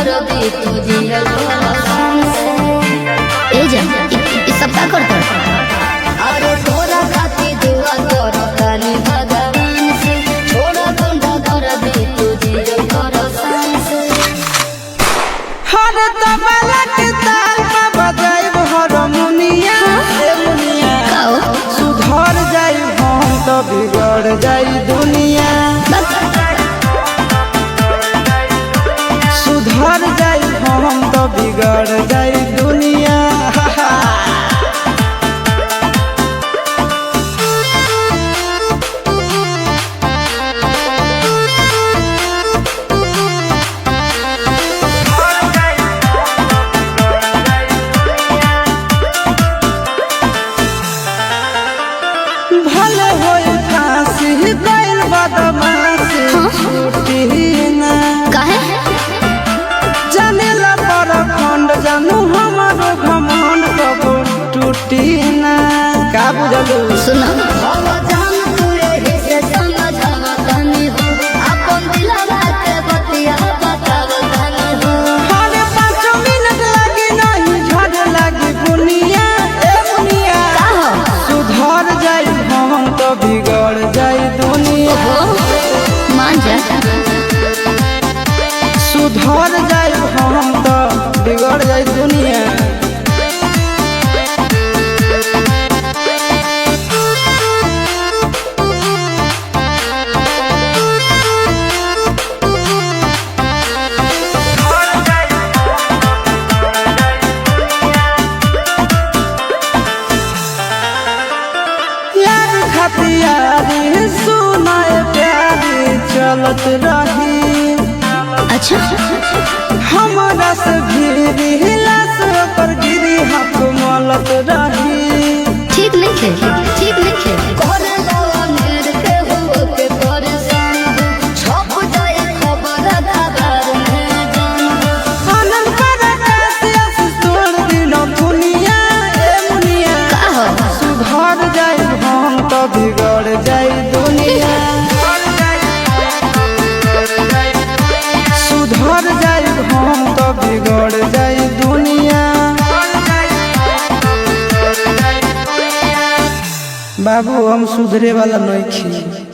कर दी तुझे ए जा इस सब का करता अरे तोरा खाती दुआ कर काली भगवान से छोड़ा बंदा कर दी तुझे से हर तबला के ताल में बजाइब हारमोनिया ए मुनिया सुधर जाई हम तो बिगड़ जाई दुनिया सुधर जाई हम तो बिगड़ जाई दुनिया भले होई फांसी गइल बदमाशी छूटी ना काहे जानेला पर खंड जानू हमारो घमंड कबो टूटी ना का बुझलू सुनो जान तुरे से समझावा तनी हो अपन दिलवा के बतिया बताव तनी हो हरे 5 मिनट लगी नहीं झड़ लगी बुनिया ए बुनिया का हो सुधर जाई हम तो बिगड़ जाई दुनिया मान जा सुधर जाई हम तो बिगड़ जाई दुनिया यार खतियारी सुनाए प्यारी चलत रही अच्छा हमारा से भीरी हिला से पर गिरी हाथ मलत रही ठीक नहीं खे ठीक नहीं खे करे लवा मेरे के हो के परेशान हो छप जाए खबर खबर में जान हो आनंद पर कैसे तोड़ दिनो दुनिया ए मुनिया का हो सुधर जाई हम तो बिगड़ जाई दुनिया सुधर जाई हम तो बिगड़ जाई दुनिया बाबू हम सुधरे वाला नहीं छी।